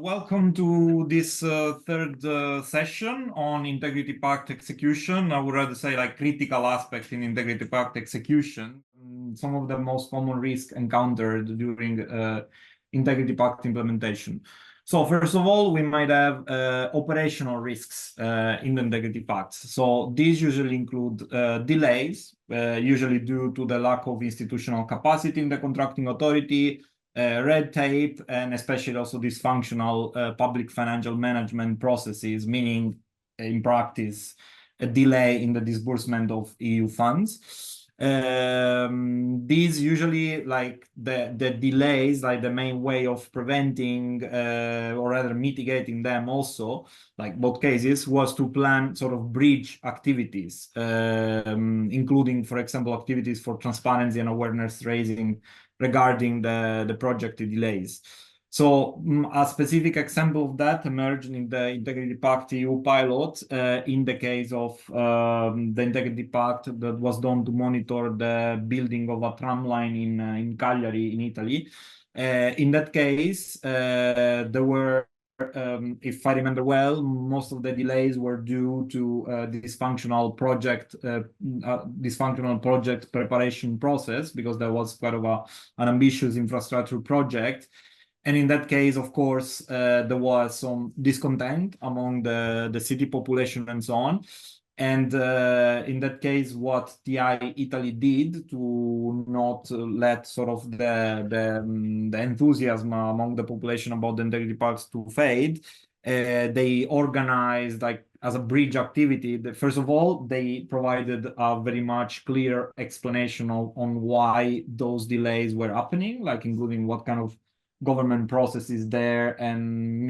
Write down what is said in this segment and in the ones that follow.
Welcome to this third session on Integrity Pact execution. I would rather say like critical aspects in Integrity Pact execution. Some of the most common risks encountered during Integrity Pact implementation. So first of all, we might have operational risks in the Integrity Pacts. So these usually include delays, usually due to the lack of institutional capacity in the contracting authority, red tape, and especially also dysfunctional public financial management processes, meaning in practice a delay in the disbursement of EU funds. These usually, like the delays, like the main way of preventing or rather mitigating them also, like both cases, was to plan sort of bridge activities, including, for example, activities for transparency and awareness raising regarding the project delays. So a specific example of that emerged in the Integrity Pact EU pilot in the case of the Integrity Pact that was done to monitor the building of a tram line in Cagliari in Italy. In that case, there were if I remember well, most of the delays were due to dysfunctional project preparation process, because there was quite of an ambitious infrastructure project. And in that case, of course, there was some discontent among the city population and so on. And in that case, what TI Italy did to not let sort of the enthusiasm among the population about the Integrity Pacts to fade, they organized, like as a bridge activity, first of all, they provided a very much clear explanation on why those delays were happening, like including what kind of government processes there and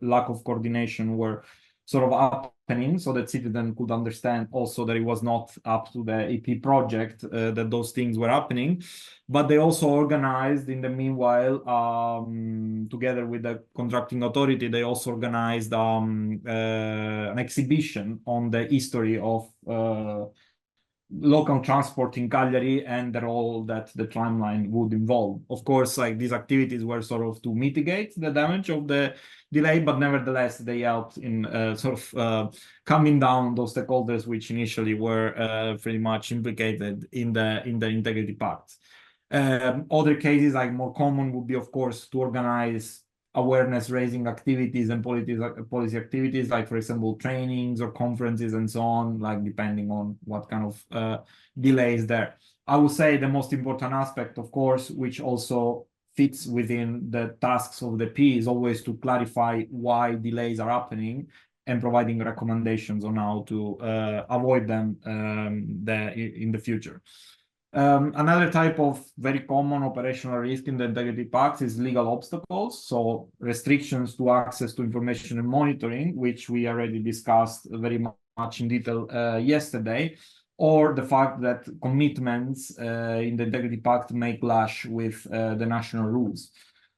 lack of coordination were sort of happening, so that citizens could understand also that it was not up to the EP project that those things were happening. But they also organized, in the meanwhile, together with the contracting authority, they also organized an exhibition on the history of local transport in Cagliari and the role that the tramline would involve. Of course, like these activities were sort of to mitigate the damage of the delay, but nevertheless, they helped in calming down those stakeholders which initially were pretty much implicated in the Integrity Pact. Other cases, like more common, would be, of course, to organize awareness raising activities and policy activities, like, for example, trainings or conferences and so on, like depending on what kind of delays there. I would say the most important aspect, of course, which also fits within the tasks of the P, is always to clarify why delays are happening and providing recommendations on how to avoid them in the future. Another type of very common operational risk in the Integrity Pacts is legal obstacles, so restrictions to access to information and monitoring, which we already discussed very much in detail yesterday, or the fact that commitments in the Integrity Pact may clash with the national rules.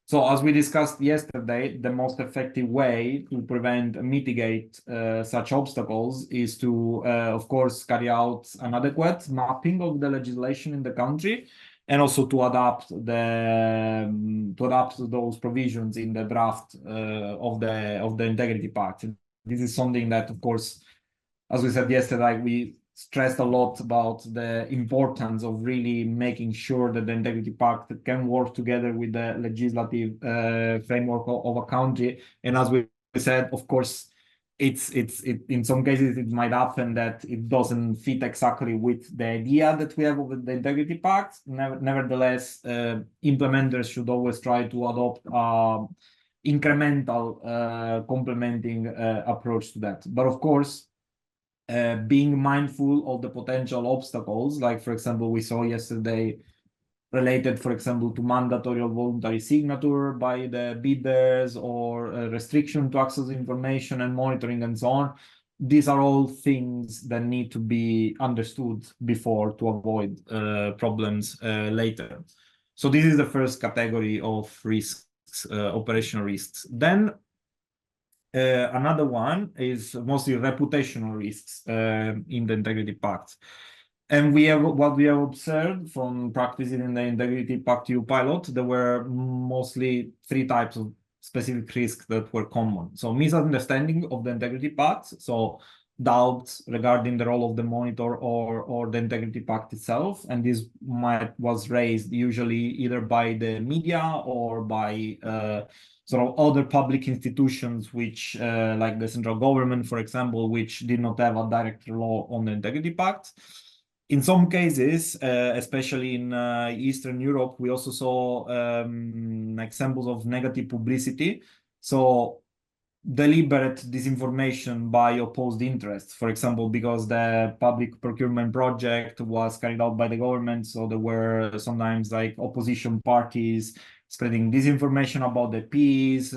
So as we discussed yesterday, the most effective way to prevent and mitigate such obstacles is to, of course, carry out an adequate mapping of the legislation in the country, and also to adapt those provisions in the draft of the Integrity Pact. This is something that, of course, as we said yesterday, we stressed a lot about the importance of really making sure that the Integrity Pact can work together with the legislative framework of a country. And as we said, of course, it's in some cases it might happen that it doesn't fit exactly with the idea that we have of the Integrity Pact. Nevertheless, implementers should always try to adopt incremental complementing approach to that. But of course, being mindful of the potential obstacles, like, for example, we saw yesterday related, for example, to mandatory or voluntary signature by the bidders, or restriction to access information and monitoring and so on. These are all things that need to be understood before to avoid problems later. So this is the first category of risks, operational risks. Then another one is mostly reputational risks in the Integrity Pact. And what we have observed from practicing in the Integrity Pact EU pilot, there were mostly three types of specific risks that were common. So misunderstanding of the Integrity Pact, so doubts regarding the role of the monitor or the Integrity Pact itself, and this was raised usually either by the media or by sort of other public institutions, which like the central government, for example, which did not have a direct law on the Integrity Pact. In some cases, especially in Eastern Europe, we also saw examples of negative publicity. So deliberate disinformation by opposed interests, for example, because the public procurement project was carried out by the government. So there were sometimes like opposition parties spreading disinformation about the peace.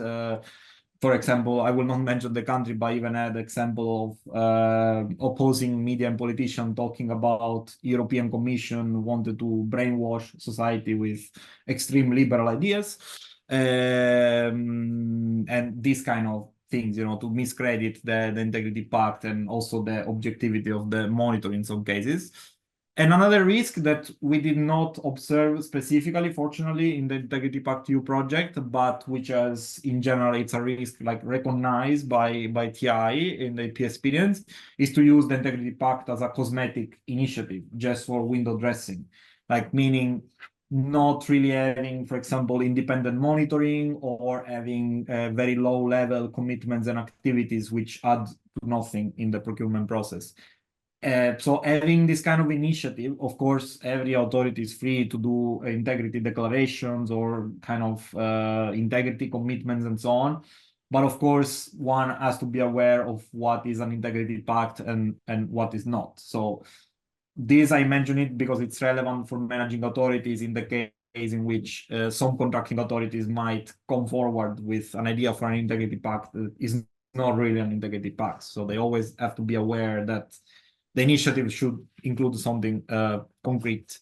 For example, I will not mention the country, but I even had example of opposing media and politicians talking about European Commission wanted to brainwash society with extreme liberal ideas. And this kind of things, you know, to miscredit the Integrity Pact and also the objectivity of the monitor in some cases. And another risk that we did not observe specifically, fortunately, in the Integrity Pact EU project, but which is in general, it's a risk like recognized by TI in the AP experience, is to use the Integrity Pact as a cosmetic initiative just for window dressing, like meaning not really having, for example, independent monitoring or having very low level commitments and activities which add to nothing in the procurement process. So having this kind of initiative, of course, every authority is free to do integrity declarations or kind of integrity commitments and so on. But of course, one has to be aware of what is an integrity pact and what is not. So this, I mention it because it's relevant for managing authorities in the case in which some contracting authorities might come forward with an idea for an integrity pact that is not really an integrity pact. So they always have to be aware that the initiative should include something concrete.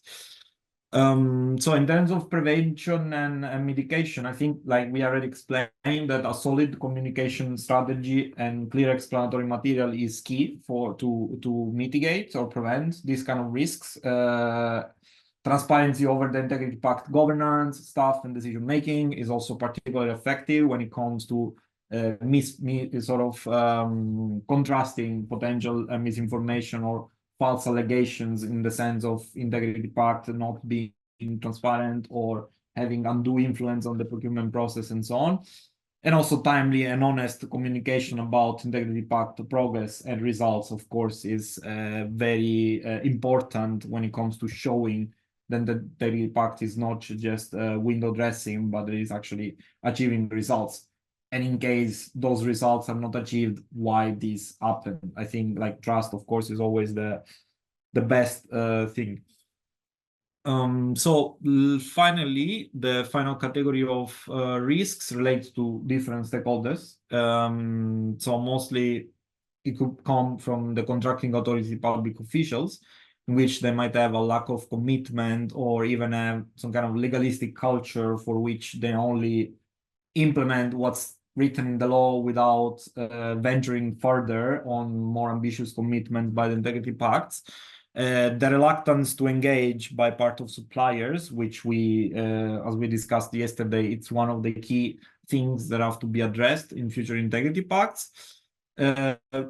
So in terms of prevention and mitigation, I think like we already explained that a solid communication strategy and clear explanatory material is key to mitigate or prevent these kind of risks. Transparency over the Integrity Pact governance, staff and decision making is also particularly effective when it comes to contrasting potential misinformation or false allegations in the sense of Integrity Pact not being transparent or having undue influence on the procurement process and so on. And also timely and honest communication about Integrity Pact progress and results, of course, is very important when it comes to showing that the Integrity Pact is not just window dressing, but it is actually achieving results. And in case those results are not achieved, why this happened? I think like trust, of course, is always the best thing. So finally, the final category of risks relates to different stakeholders. So mostly it could come from the contracting authority public officials, in which they might have a lack of commitment or even have some kind of legalistic culture for which they only implement what's written in the law without venturing further on more ambitious commitments by the Integrity Pacts. The reluctance to engage by part of suppliers, which we, as we discussed yesterday, it's one of the key things that have to be addressed in future Integrity Pacts.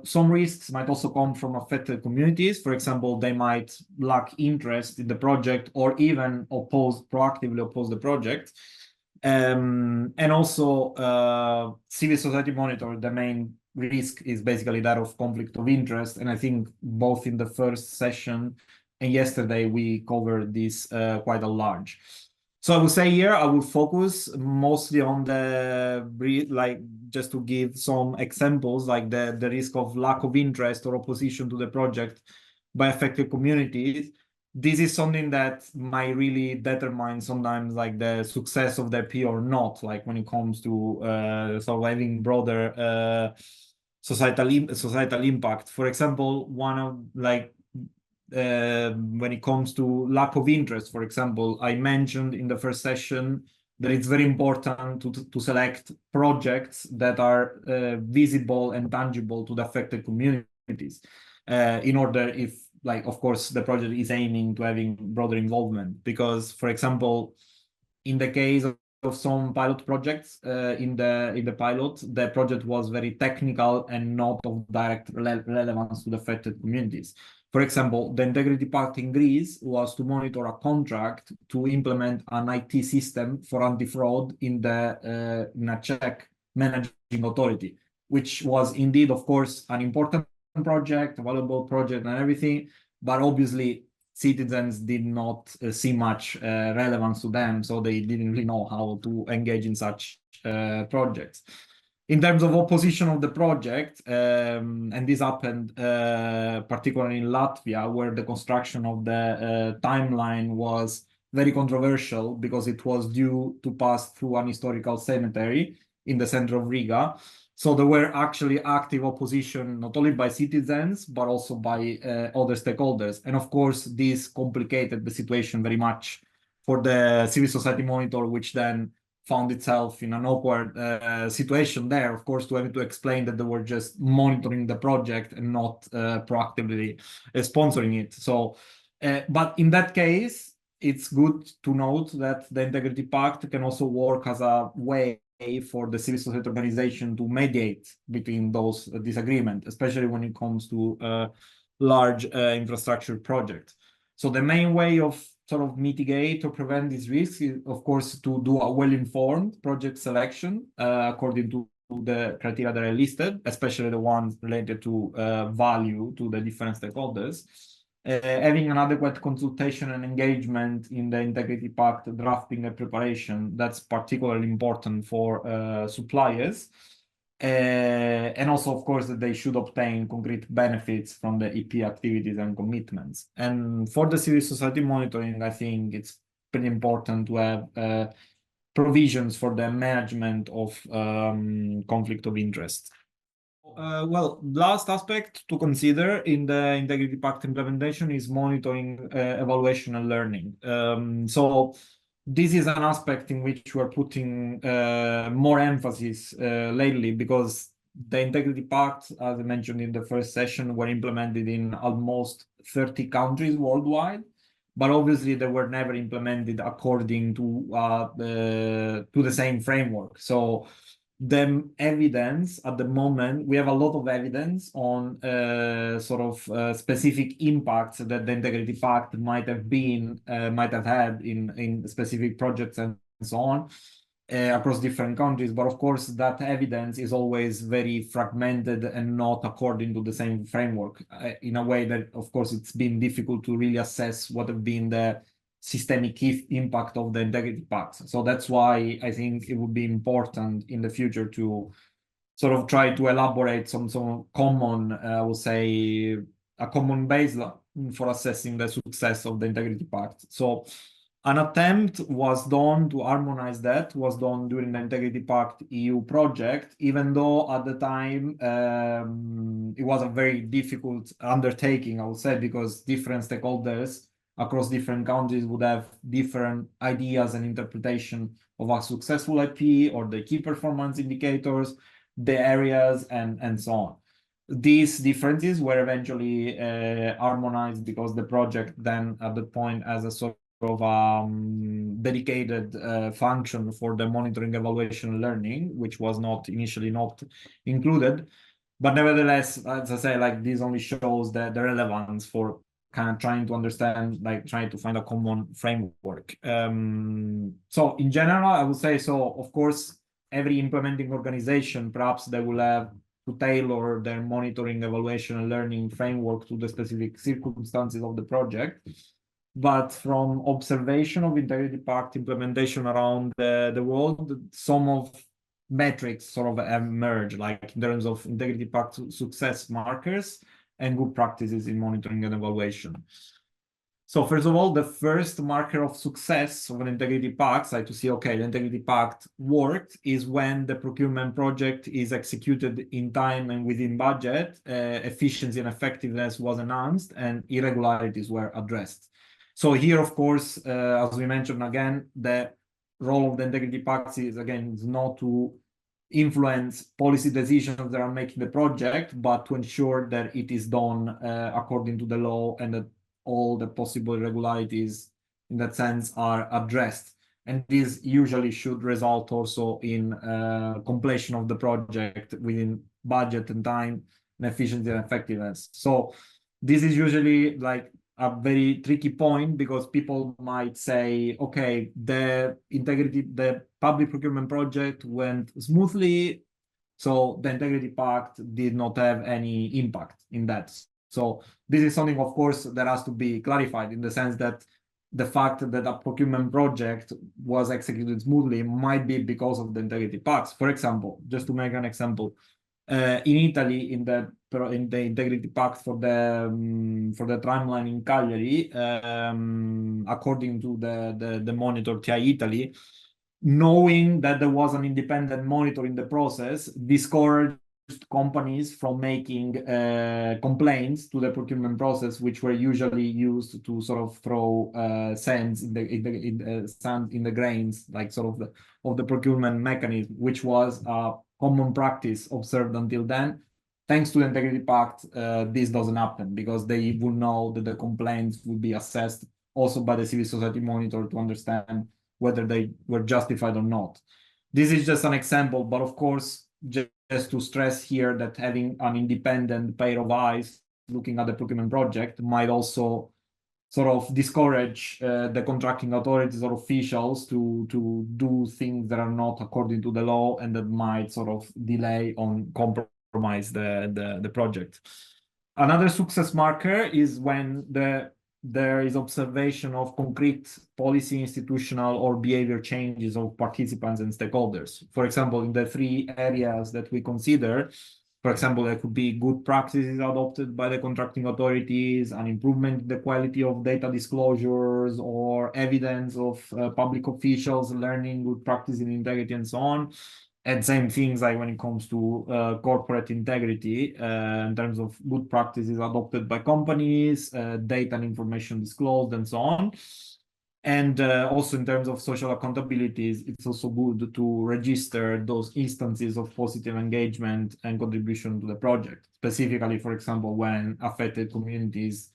Some risks might also come from affected communities. For example, they might lack interest in the project or even proactively oppose the project. And also civil society monitor, the main risk is basically that of conflict of interest. And I think both in the first session and yesterday we covered this quite a large. So I would say here I will focus mostly on like just to give some examples, like the risk of lack of interest or opposition to the project by affected communities. This is something that might really determine sometimes like the success of the P or not, like when it comes to sort of having broader societal impact. For example, one of like when it comes to lack of interest, for example, I mentioned in the first session that it's very important to select projects that are visible and tangible to the affected communities in order if, like, of course, the project is aiming to having broader involvement. Because, for example, in the case of some pilot projects in the pilot, the project was very technical and not of direct relevance to the affected communities. For example, the Integrity Pact in Greece was to monitor a contract to implement an IT system for anti-fraud in a Czech managing authority, which was indeed, of course, an important project, a valuable project and everything, but obviously citizens did not see much relevance to them, so they didn't really know how to engage in such projects. In terms of opposition of the project, and this happened particularly in Latvia, where the construction of the timeline was very controversial because it was due to pass through an historical cemetery in the center of Riga. So there were actually active opposition, not only by citizens, but also by other stakeholders. And of course, this complicated the situation very much for the civil society monitor, which then found itself in an awkward situation there, of course, to have to explain that they were just monitoring the project and not proactively sponsoring it. So, but in that case, it's good to note that the Integrity Pact can also work as a way for the civil society organization to mediate between those disagreements, especially when it comes to large infrastructure projects. So the main way of sort of mitigate or prevent these risks is, of course, to do a well-informed project selection according to the criteria that I listed, especially the ones related to value to the different stakeholders. Having an adequate consultation and engagement in the Integrity Pact drafting and preparation, that's particularly important for suppliers. And also, of course, that they should obtain concrete benefits from the EP activities and commitments. And for the civil society monitoring, I think it's pretty important to have provisions for the management of conflict of interest. Well, last aspect to consider in the Integrity Pact implementation is monitoring, evaluation, and learning. So this is an aspect in which we're putting more emphasis lately, because the Integrity Pacts, as I mentioned in the first session, were implemented in almost 30 countries worldwide, but obviously they were never implemented according to the same framework. So the evidence at the moment, we have a lot of evidence on specific impacts that the Integrity Pact might have had in specific projects and so on across different countries. But of course, that evidence is always very fragmented and not according to the same framework, in a way that, of course, it's been difficult to really assess what have been the systemic impact of the Integrity Pacts. So that's why I think it would be important in the future to sort of try to elaborate some common, I would say, a common baseline for assessing the success of the Integrity Pact. So an attempt was done to harmonize that, was done during the Integrity Pact EU project, even though at the time it was a very difficult undertaking, I would say, because different stakeholders across different countries would have different ideas and interpretation of a successful IP or the key performance indicators, the areas, and so on. These differences were eventually harmonized because the project then at that point as a sort of dedicated function for the monitoring, evaluation, and learning, which was not initially not included. But nevertheless, as I say, like this only shows the relevance for kind of trying to understand, like trying to find a common framework. So in general, I would say, so of course, every implementing organization, perhaps they will have to tailor their monitoring, evaluation, and learning framework to the specific circumstances of the project. But from observation of Integrity Pact implementation around the world, some of metrics sort of emerge, like in terms of Integrity Pact success markers and good practices in monitoring and evaluation. So first of all, the first marker of success of an Integrity Pact, like to see, okay, the Integrity Pact worked, is when the procurement project is executed in time and within budget, efficiency and effectiveness was enhanced, and irregularities were addressed. So here, of course, as we mentioned again, the role of the Integrity Pacts is, again, is not to influence policy decisions that are making the project, but to ensure that it is done according to the law and that all the possible irregularities in that sense are addressed. And this usually should result also in completion of the project within budget and time and efficiency and effectiveness. So this is usually like a very tricky point, because people might say, okay, the public procurement project went smoothly, so the Integrity Pact did not have any impact in that. So this is something, of course, that has to be clarified, in the sense that the fact that a procurement project was executed smoothly might be because of the Integrity Pacts. For example, just to make an example, in Italy, in the Integrity Pact for the tramline in Cagliari, according to the monitor TI Italy, knowing that there was an independent monitor in the process, discouraged companies from making complaints to the procurement process, which were usually used to sort of throw sand in the grains, like sort of the procurement mechanism, which was a common practice observed until then. Thanks to the Integrity Pact, this doesn't happen, because they will know that the complaints will be assessed also by the civil society monitor to understand whether they were justified or not. This is just an example, but of course, just to stress here that having an independent pair of eyes looking at the procurement project might also sort of discourage the contracting authorities or officials to do things that are not according to the law, and that might sort of delay on compromise the project. Another success marker is when there is observation of concrete policy, institutional, or behavior changes of participants and stakeholders. For example, in the three areas that we consider, for example, there could be good practices adopted by the contracting authorities, an improvement in the quality of data disclosures, or evidence of public officials learning good practice in integrity, and so on. And same things like when it comes to corporate integrity, in terms of good practices adopted by companies, data and information disclosed, and so on. And also in terms of social accountabilities, it's also good to register those instances of positive engagement and contribution to the project. Specifically, for example, when affected communities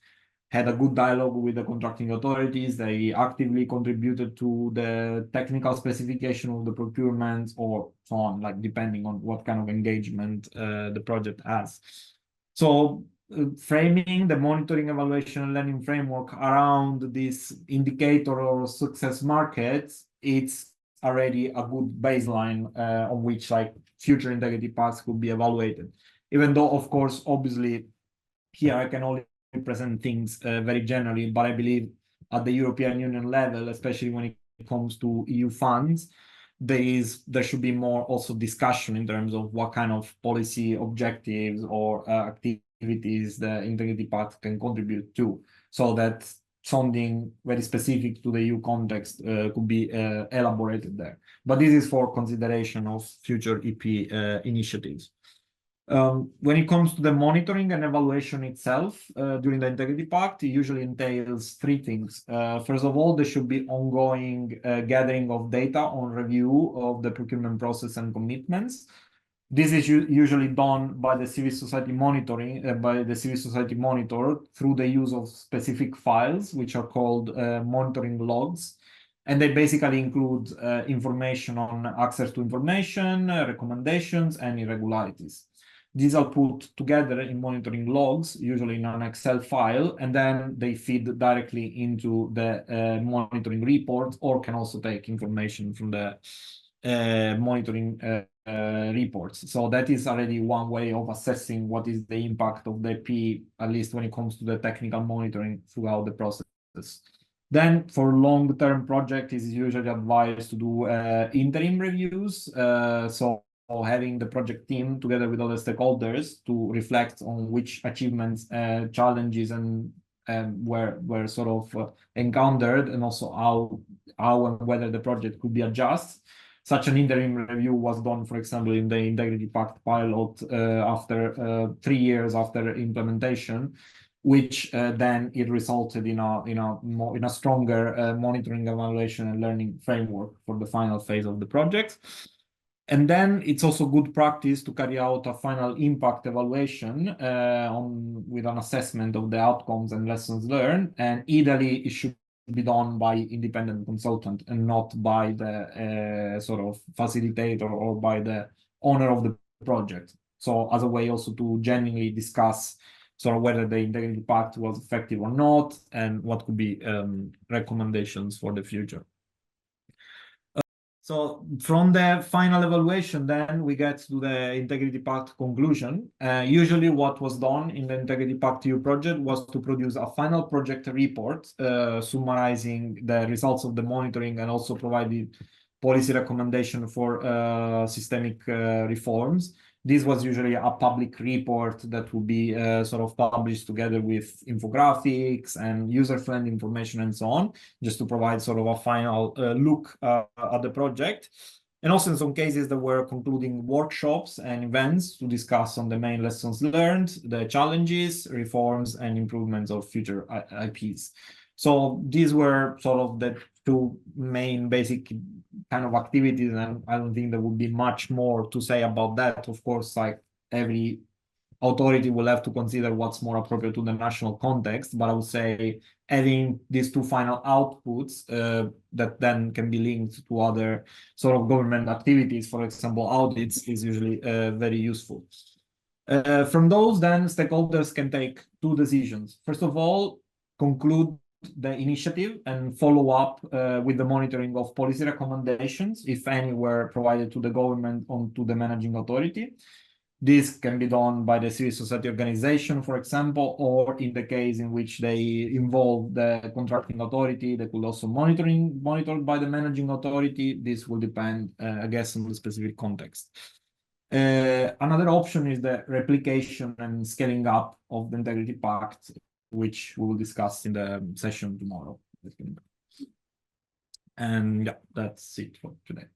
had a good dialogue with the contracting authorities, they actively contributed to the technical specification of the procurement, or so on, like depending on what kind of engagement the project has. So framing the monitoring, evaluation, and learning framework around this indicator or success markets, it's already a good baseline on which like future integrity paths could be evaluated. Even though, of course, obviously, here I can only present things very generally, but I believe at the European Union level, especially when it comes to EU funds, there should be more also discussion in terms of what kind of policy objectives or activities the Integrity Pact can contribute to, so that something very specific to the EU context could be elaborated there. But this is for consideration of future EP initiatives. When it comes to the monitoring and evaluation itself during the Integrity Pact, it usually entails three things. First of all, there should be ongoing gathering of data on review of the procurement process and commitments. This is usually done by the civil society monitoring, by the civil society monitor, through the use of specific files, which are called monitoring logs. And they basically include information on access to information, recommendations, and irregularities. These are put together in monitoring logs, usually in an Excel file, and then they feed directly into the monitoring report, or can also take information from the monitoring reports. So that is already one way of assessing what is the impact of the EP, at least when it comes to the technical monitoring throughout the process. Then for long-term project, it is usually advised to do interim reviews. So having the project team together with other stakeholders to reflect on which achievements, challenges, and were sort of encountered, and also how and whether the project could be adjusted. Such an interim review was done, for example, in the Integrity Pact pilot after 3 years after implementation, which then it resulted in a stronger monitoring, evaluation, and learning framework for the final phase of the project. And then it's also good practice to carry out a final impact evaluation with an assessment of the outcomes and lessons learned. And ideally, it should be done by independent consultant and not by the sort of facilitator or by the owner of the project. So as a way also to genuinely discuss sort of whether the Integrity Pact was effective or not, and what could be recommendations for the future. So from the final evaluation, then we get to the Integrity Pact conclusion. Usually what was done in the Integrity Pact EU project was to produce a final project report summarizing the results of the monitoring and also provided policy recommendation for systemic reforms. This was usually a public report that would be sort of published together with infographics and user-friendly information and so on, just to provide sort of a final look at the project. And also in some cases, there were concluding workshops and events to discuss on the main lessons learned, the challenges, reforms, and improvements of future IPs. So these were sort of the two main basic kind of activities, and I don't think there would be much more to say about that. Of course, like every authority will have to consider what's more appropriate to the national context, but I would say having these two final outputs that then can be linked to other sort of government activities, for example, audits, is usually very useful. From those, then stakeholders can take two decisions. First of all, conclude the initiative and follow up with the monitoring of policy recommendations, if any were provided to the government or to the managing authority. This can be done by the civil society organization, for example, or in the case in which they involve the contracting authority, they could also monitored by the managing authority. This will depend, I guess, on the specific context. Another option is the replication and scaling up of the Integrity Pact, which we will discuss in the session tomorrow. And yeah, that's it for today.